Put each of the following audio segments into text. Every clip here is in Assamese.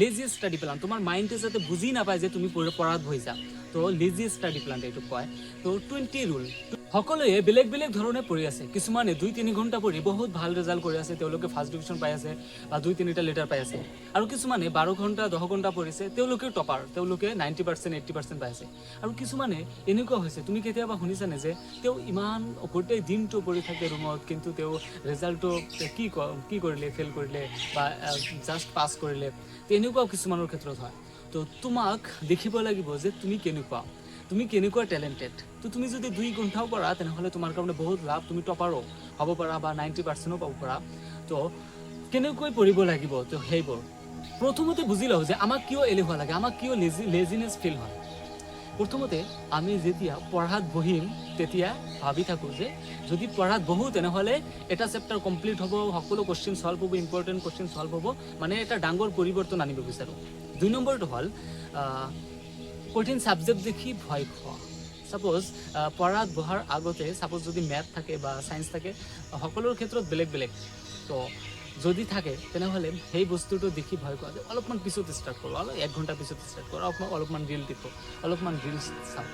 লেজি ষ্টাডি প্ল্যান তোমার মাইন্ডে যাতে বুঝি না পায় যে তুমি পড়াত বহিছা তো লেজি ষ্টাডি প্ল্যান এইটো কয় তো 20 ৰুল সকলোৱে বেলেগ বেলেগ ধৰণে পঢ়ি আছে কিছুমানে 2-3 ঘণ্টা পঢ়ি বহুত ভাল ৰিজাল্ট কৰি আছে তেওঁলোকে ফাৰ্ষ্ট ডিভিজন পাই আছে বা 2-3টা লেটাৰ পাই আছে আৰু কিছুমানে 12 ঘণ্টা 10 ঘণ্টা পঢ়িছে তেওঁলোকে টপাৰ তেওঁলোকে 90% 80% পাই আছে আৰু কিছুমানে এনেকুৱা হৈছে তুমি কেতিয়াবা শুনিছানে যে তেওঁ ইমান গোটেই দিনটো পঢ়ি থাকে ৰুমত কিন্তু তেওঁ ৰিজাল্টটো কি কৰিলে ফেল কৰিলে বা জাষ্ট পাছ কৰিলে তেনেকুৱাও কিছুমানৰ ক্ষেত্ৰত হয় তো তোমাক দেখিব লাগিব যে তুমি কেনেকুৱা টেলেণ্টেড তো তুমি যদি 2 ঘণ্টাও পঢ়া তেনেহ'লে তোমাৰ কাৰণে বহুত লাভ তুমি টপাৰো হ'ব পাৰা বা 90%ও পাব পাৰা তো কেনেকৈ পঢ়িব লাগিব তো সেইবোৰ প্ৰথমতে বুজি লওঁ যে আমাক কিয় এলেহুৱা লাগে আমাক কিয় লেজিনেছ ফিল হয় প্ৰথমতে আমি যেতিয়া পঢ়াত বহিম তেতিয়া ভাবি থাকোঁ যে যদি পঢ়াত বহোঁ তেনেহ'লে এটা চেপ্টাৰ কমপ্লিট হ'ব সকলো কুৱেশ্যন সলভ হ'ব ইম্পৰ্টেণ্ট কুৱেশ্যন সলভ হ'ব মানে এটা ডাঙৰ পৰিৱৰ্তন আনিব বিচাৰোঁ 2 নম্বৰটো হ'ল কঠিন ছাবজেক্ট দেখি ভয় খোৱা সাপোজ পঢ়াত বহাৰ আগতে সাপোজ যদি মেথ থাকে বা সায়েন্স থাকে সকলোৰ ক্ষেত্ৰত বেলেগ বেলেগ তো যদি থাকে তেনেহ'লে সেই বস্তুটো দেখি ভয় কৰা যে অলপমান পিছত ষ্টাৰ্ট কৰোঁ অলপ 1 ঘণ্টা পিছত ষ্টাৰ্ট কৰোঁ অলপমান ৰিল দেখোঁ অলপমান ৰিলছ চাওঁ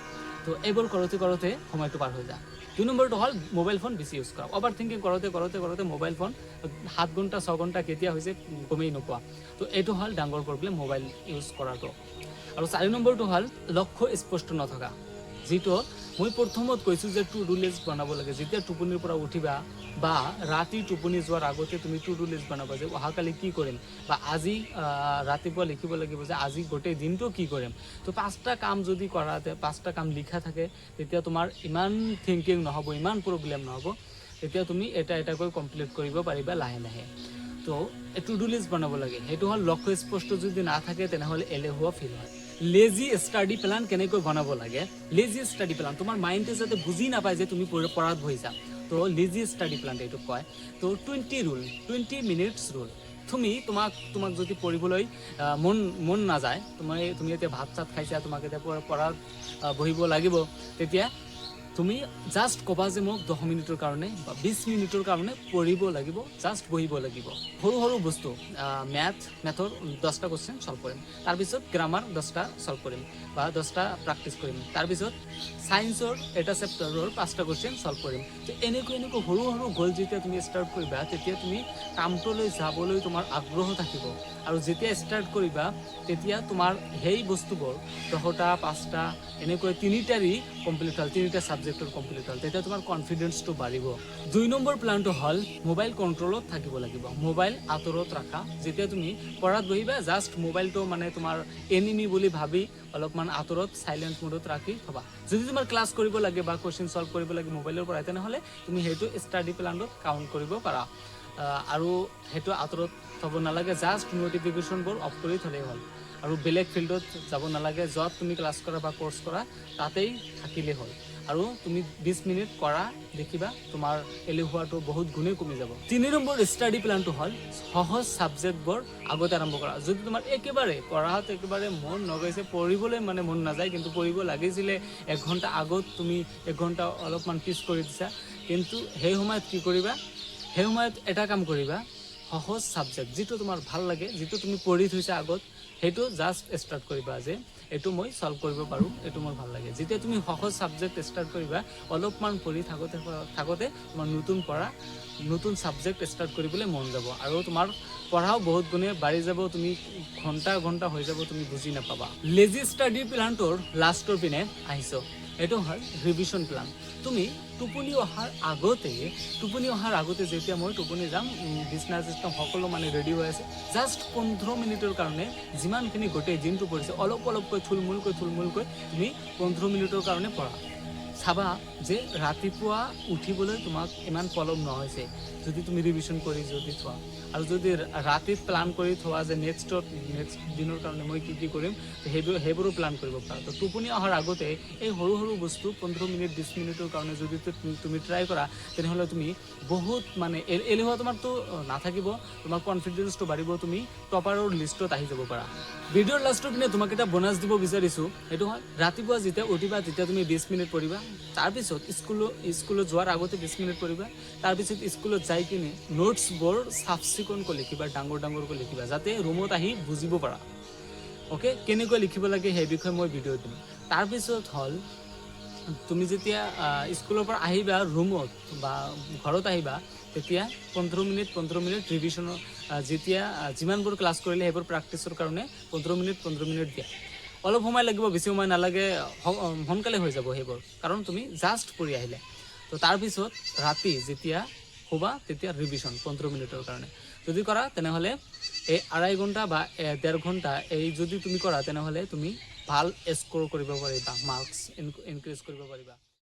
তো এইবোৰ কৰোঁতে সময়টো পাৰ হৈ যায় 2 নম্বৰটো হ'ল মোবাইল ফোন বেছি ইউজ কৰা অভাৰ থিংকিং কৰোঁতে মোবাইল ফোন 7 ঘণ্টা 6 ঘণ্টা কেতিয়া হৈছে গমেই নোপোৱা তো এইটো হ'ল ডাঙৰ প্ৰব্লেম মোবাইল ইউজ কৰাটো আৰু 4 নম্বৰটো হ'ল লক্ষ্য স্পষ্ট নথকা যিটো মই প্ৰথমত কৈছোঁ যে টু ডু লিষ্ট বনাব লাগে যেতিয়া টোপনিৰ পৰা উঠিবা বা ৰাতি টোপনি যোৱাৰ আগতে তুমি টু ডু লিষ্ট বনাবা যে অহাকালি কি কৰিম বা আজি ৰাতিপুৱা লিখিব লাগিব যে আজি গোটেই দিনটো কি কৰিম তো 5টা কাম যদি কৰাতে 5টা কাম লিখা থাকে তেতিয়া তোমাৰ ইমান থিংকিং নহ'ব ইমান প্ৰব্লেম নহ'ব তেতিয়া তুমি এটাকৈ কমপ্লিট কৰিব পাৰিবা লাহে লাহে তো টু ডু লিষ্ট বনাব লাগে সেইটো হ'ল লক্ষ্য স্পষ্ট যদি নাথাকে তেনেহ'লে এলেহুৱা ফিল হয় লেজি ষ্টাডি প্ল্যান কেনেকৈ বনাব লাগে লেজি ষ্টাডি প্ল্যান তোমাৰ মাইন্ডে যাতে বুজি নাপায় যে তুমি পঢ়াত বহিছা তো লেজি ষ্টাডি প্ল্যান এইটো কয় তো 20 মিনিটছ ৰুল তোমাক যদি পঢ়িবলৈ মন নাযায় তুমি এতিয়া ভাত চাত খাইছা তোমাক এতিয়া পঢ়াত বহিব লাগিব তেতিয়া তুমি জাষ্ট ক'বা যে মোক 10 মিনিটৰ কাৰণে বা 20 মিনিটৰ কাৰণে পঢ়িব লাগিব জাষ্ট বহিব লাগিব সৰু বস্তু মেথৰ 10টা কুৱেশ্যন সলভ কৰিম তাৰপিছত গ্ৰামাৰ 10টা সলভ কৰিম বা 10টা প্ৰেক্টিছ কৰিম তাৰপিছত সায়েন্সৰ এটা চেপ্টাৰৰ 5টা কুৱেশ্যন সলভ কৰিম তো এনেকৈ সৰু গ'ল যেতিয়া তুমি ষ্টাৰ্ট কৰিবা তেতিয়া তুমি কামটোলৈ যাবলৈ তোমাৰ আগ্ৰহ থাকিব আৰু যেতিয়া ষ্টাৰ্ট কৰিবা তেতিয়া তোমাৰ সেই বস্তুবোৰ 10টা 5টা এনেকৈ 3টাৰি কমপ্লিট হ'ল 3টা সাবজেক্টৰ কমপ্লিট হ'ল তেতিয়া তোমাৰ কনফিডেন্সটো বাঢ়িব 2 নম্বৰ প্ল্যানটো হ'ল মোবাইল কণ্ট্ৰলত থাকিব লাগিব মোবাইল আঁতৰত ৰাখা যেতিয়া তুমি পঢ়াত বহিবা জাষ্ট মোবাইলটো মানে তোমাৰ এনিমি বুলি ভাবি অলপমান আঁতৰত সাইলেন্ট মোডত ৰাখি থবা যদি তোমাৰ ক্লাছ কৰিব লাগে বা কুৱেশ্যন সলভ কৰিব লাগে মোবাইলৰ পৰা তেনেহ'লে তুমি সেইটো ষ্টাডি প্ল্যানত কাউণ্ট কৰিব পাৰা আৰু সেইটো আঁতৰত থ'ব নালাগে জাষ্ট নটিফিকেশ্যনবোৰ অফ কৰি থ'লেই হ'ল আৰু বেলেগ ফিল্ডত যাব নালাগে য'ত তুমি ক্লাছ কৰা বা কোৰ্চ কৰা তাতেই থাকিলেই হ'ল আৰু তুমি 20 মিনিট কৰা দেখিবা তোমাৰ এলেহুৱাটো বহুত গুণে কমি যাব 3 নম্বৰ ষ্টাডি প্ল্যানটো হ'ল সহজ সাবজেক্টবোৰ আগতে আৰম্ভ কৰা যদি তোমাৰ পঢ়াত একেবাৰে মন নগৈছে পঢ়িবলৈ মানে মন নাযায় কিন্তু পঢ়িব লাগিছিলে 1 ঘণ্টা আগত তুমি 1 ঘণ্টা অলপমান পিছ কৰি দিছা কিন্তু সেই সময়ত কি কৰিবা সেই সময়ত এটা কাম কৰিবা সহজ সাবজেক্ট যিটো তোমাৰ ভাল লাগে যিটো তুমি পঢ়ি থৈছা আগত সেইটো জাষ্ট ষ্টাৰ্ট কৰিবা যে এইটো মই সলভ কৰিব পাৰোঁ এইটো মোৰ ভাল লাগে যেতিয়া তুমি সহজ সাবজেক্ট ষ্টাৰ্ট কৰিবা অলপমান পঢ়ি থাকোঁতে তোমাৰ নতুন সাবজেক্ট ষ্টাৰ্ট কৰিবলৈ মন যাব আৰু তোমাৰ পঢ়াও বহুত গুণে বাঢ়ি যাব তুমি ঘণ্টা হৈ যাব তুমি বুজি নাপাবা লেজি ষ্টাডি প্ল্যানটোৰ লাষ্টৰ পিনে আহিছোঁ এইটো হ'ল ৰিভিজন প্ল্যান তুমি টোপনি অহাৰ আগতে যেতিয়া মই টোপনি যাম বিছনা চিষ্টেম সকলো মানে ৰেডি হৈ আছে জাষ্ট 15 মিনিটৰ কাৰণে যিমানখিনি গোটেই দিনটো পঢ়িছে অলপকৈ থুলমূলকৈ তুমি 15 মিনিটৰ কাৰণে পঢ়া চাবা যে ৰাতিপুৱা উঠিবলৈ তোমাক ইমান পলম নহৈছে যদি তুমি ৰিভিজন কৰি যদি থোৱা আৰু যদি ৰাতি প্ল্যান কৰি থোৱা যে নেক্সট দিনৰ কাৰণে মই কি কৰিম সেইবোৰো প্ল্যান কৰিব পাৰা তো টোপনি অহাৰ আগতে এই সৰু বস্তু 15 মিনিট 20 মিনিটৰ কাৰণে যদি তুমি ট্ৰাই কৰা তেনেহ'লে তুমি বহুত মানে এলেহুৱা তোমাৰতো নাথাকিব তোমাৰ কনফিডেন্সটো বাঢ়িব তুমি টপাৰৰ লিষ্টত আহি যাব পাৰা ভিডিঅ'ৰ লাষ্টৰ পিনে তোমাক এটা বোনাছ দিব বিচাৰিছোঁ সেইটো হ'ল ৰাতিপুৱা যেতিয়া উঠিবা তেতিয়া তুমি 20 মিনিট পঢ়িবা তাৰপিছত স্কুলত যোৱাৰ আগতে 20 মিনিট পঢ়িবা তাৰপিছত স্কুলত যাই কিনে নোটছবোৰ চাফ চিকনকৈ লিখিবা ডাঙৰ লিখিবা যাতে ৰুমত আহি বুজিব পাৰা ওকে কেনেকৈ লিখিব লাগে সেই বিষয়ে মই ভিডিঅ' দিম তাৰপিছত হ'ল তুমি যেতিয়া স্কুলৰ পৰা আহিবা ৰুমত বা ঘৰত আহিবা তেতিয়া 15 মিনিট ৰিভিজনৰ যেতিয়া যিমানবোৰ ক্লাছ কৰিলে সেইবোৰ প্ৰেক্টিছৰ কাৰণে 15 মিনিট দিয়া অলপ সময় লাগিব বেছি সময় নালাগে সোনকালে হৈ যাব সেইবোৰ কাৰণ তুমি জাষ্ট পঢ়ি আহিলে তো তাৰপিছত ৰাতি যেতিয়া শুবা তেতিয়া ৰিভিজন 15 মিনিটৰ কাৰণে যদি কৰা তেনেহ'লে এই 2.5 ঘণ্টা বা 1.5 ঘণ্টা এই যদি তুমি কৰা তেনেহ'লে তুমি ভাল স্ক'ৰ কৰিব পাৰিবা মাৰ্কছ ইনক্ৰিজ কৰিব পাৰিবা